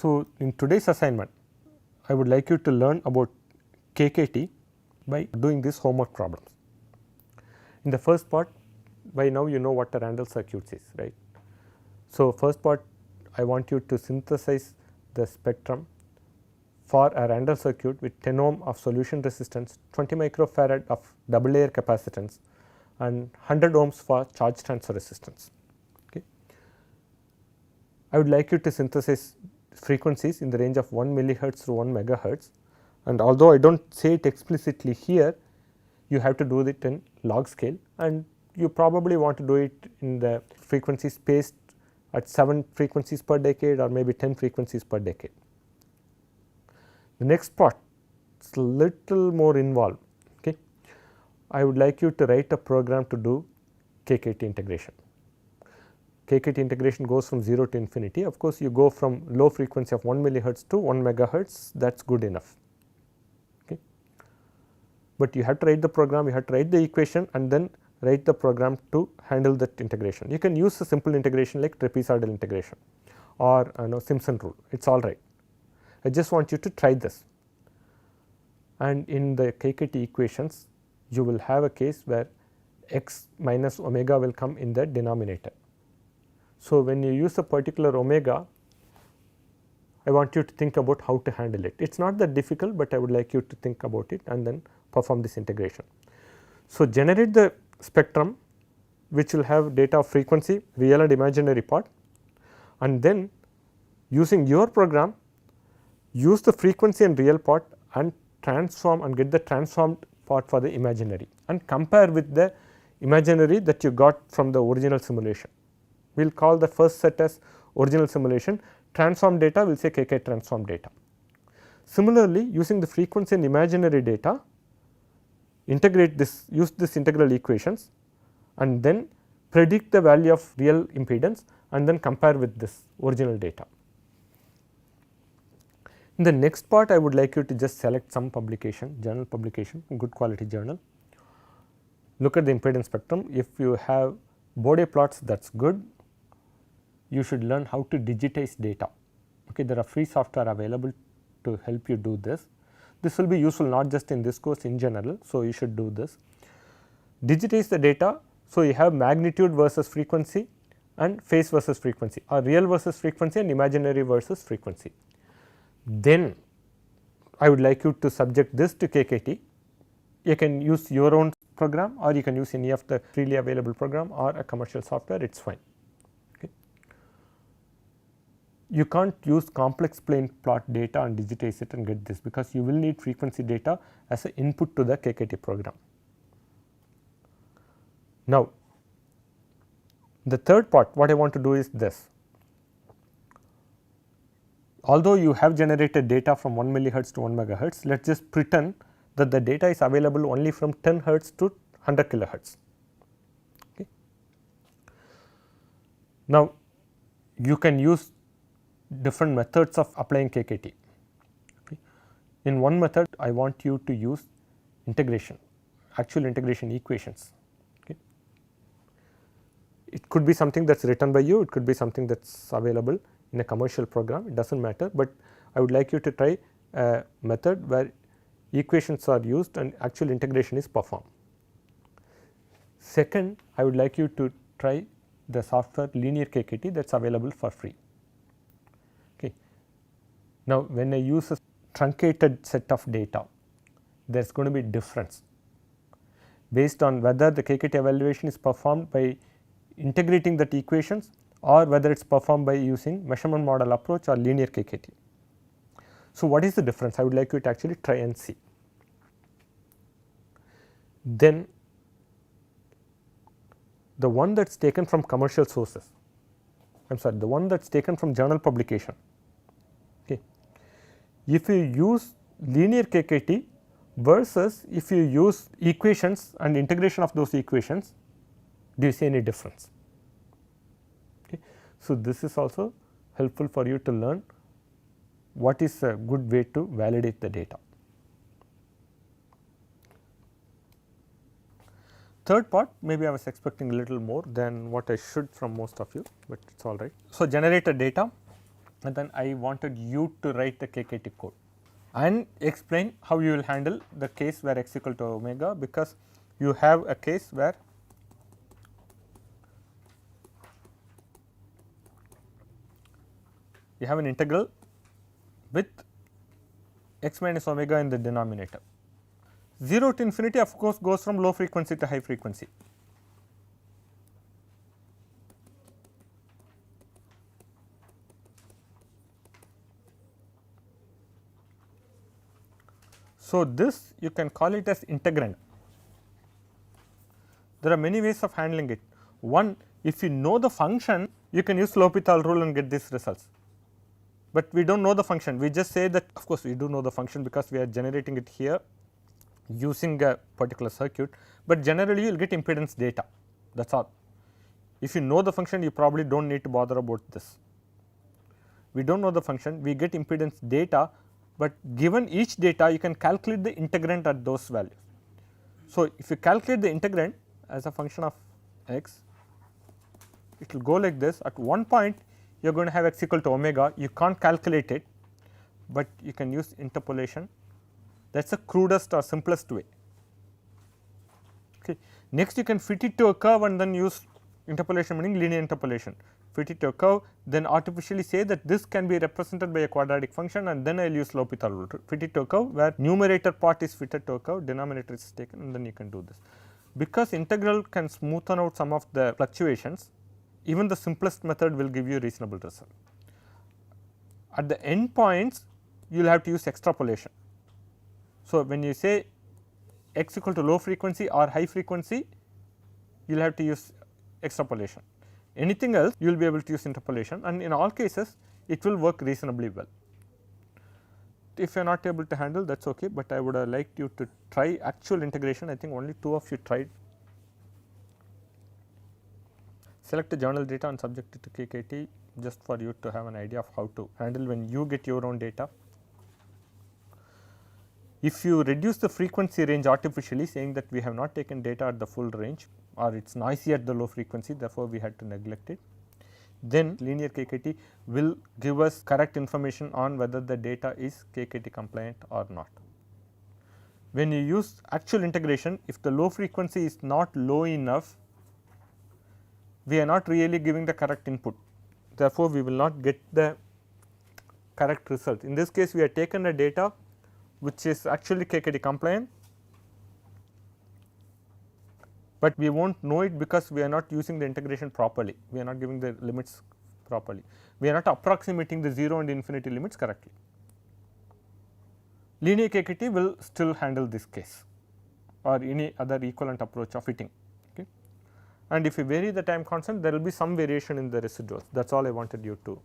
So, in today's assignment, I would like you to learn about KKT by doing these homework problems. In the first part, by now you know what a Randall circuit is, right. So, first part I want you to synthesize the spectrum for a Randall circuit with 10 ohm of solution resistance, 20 microfarad of double layer capacitance and 100 ohms for charge transfer resistance. Okay. I would like you to synthesize frequencies in the range of 1 millihertz to 1 megahertz, and although I do not say it explicitly here, you have to do it in log scale, and you probably want to do it in the frequency spaced at 7 frequencies per decade or maybe 10 frequencies per decade. The next part is a little more involved. Okay. I would like you to write a program to do KKT integration. KKT integration goes from 0 to infinity. Of course, you go from low frequency of 1 millihertz to 1 megahertz, that is good enough. Okay. But you have to write the program, you have to write the equation and then write the program to handle that integration. You can use a simple integration like trapezoidal integration or Simpson rule, it is all right. I just want you to try this, and in the KKT equations you will have a case where x minus omega will come in the denominator. So, when you use a particular omega, I want you to think about how to handle it. It is not that difficult, but I would like you to think about it and then perform this integration. So, generate the spectrum which will have data of frequency, real and imaginary part, and then using your program use the frequency and real part and transform and get the transformed part for the imaginary and compare with the imaginary that you got from the original simulation. We will call the first set as original simulation, transform data we will say KK transform data. Similarly, using the frequency and imaginary data, integrate this, use this integral equations and then predict the value of real impedance and then compare with this original data. In the next part, I would like you to just select some publication, journal publication, good quality journal. Look at the impedance spectrum. If you have Bode plots, that is good. You should learn how to digitize data. Okay, there are free software available to help you do this. This will be useful not just in this course, in general. So, you should do this. Digitize the data. So, you have magnitude versus frequency and phase versus frequency, or real versus frequency and imaginary versus frequency. Then I would like you to subject this to KKT. You can use your own program or you can use any of the freely available program or a commercial software, it is fine. Okay. You can't use complex plane plot data and digitize it and get this, because you will need frequency data as an input to the KKT program. Now, the third part what I want to do is this. Although you have generated data from 1 millihertz to 1 megahertz, let us just pretend that the data is available only from 10 hertz to 100 kilohertz. Okay. Now, you can use different methods of applying KKT. Okay. In one method, I want you to use integration, actual integration equations. Okay. It could be something that is written by you, it could be something that is available in a commercial program, it does not matter, but I would like you to try a method where equations are used and actual integration is performed. Second, I would like you to try the software linear KKT that is available for free. Okay. Now, when I use a truncated set of data, there is going to be difference based on whether the KKT evaluation is performed by integrating that equations or whether it is performed by using measurement model approach or linear KKT. So, what is the difference? I would like you to actually try and see. Then the one that is taken from commercial sources, I am sorry, the one that is taken from journal publication. Okay. If you use linear KKT versus if you use equations and integration of those equations, do you see any difference? So, this is also helpful for you to learn what is a good way to validate the data. Third part, maybe I was expecting a little more than what I should from most of you, but it is all right. So, generated data, and then I wanted you to write the KKT code and explain how you will handle the case where x equal to omega, because you have a case where you have an integral with x minus omega in the denominator. 0 to infinity of course goes from low frequency to high frequency. So, this you can call it as integrand. There are many ways of handling it. One, if you know the function, you can use L'Hopital rule and get these results, but we do not know the function. We just say that of course, we do know the function because we are generating it here using a particular circuit, but generally you will get impedance data, that is all. If you know the function, you probably do not need to bother about this. We do not know the function, we get impedance data, but given each data you can calculate the integrand at those values. So, if you calculate the integrand as a function of x, it will go like this. At one point you are going to have x equal to omega, you can't calculate it, but you can use interpolation. That is the crudest or simplest way. Okay. Next you can fit it to a curve and then use interpolation, meaning linear interpolation. Fit it to a curve, then artificially say that this can be represented by a quadratic function, and then I will use L'Hopital rule. Fit it to a curve where numerator part is fitted to a curve, denominator is taken, and then you can do this. Because integral can smoothen out some of the fluctuations, even the simplest method will give you a reasonable result. At the end points you will have to use extrapolation. So, when you say x equal to low frequency or high frequency, you will have to use extrapolation. Anything else you will be able to use interpolation, and in all cases it will work reasonably well. If you are not able to handle, that is okay, but I would have liked you to try actual integration. I think only 2 of you tried. Select a journal data and subject it to KKT just for you to have an idea of how to handle when you get your own data. If you reduce the frequency range artificially, saying that we have not taken data at the full range or it is noisy at the low frequency, therefore, we had to neglect it, then linear KKT will give us correct information on whether the data is KKT compliant or not. When you use actual integration, if the low frequency is not low enough, we are not really giving the correct input, therefore, we will not get the correct result. In this case, we have taken a data which is actually KKT compliant, but we will not know it because we are not using the integration properly, we are not giving the limits properly, we are not approximating the 0 and infinity limits correctly. Linear KKT will still handle this case or any other equivalent approach of fitting. Okay. And if you vary the time constant, there will be some variation in the residuals, that is all I wanted you to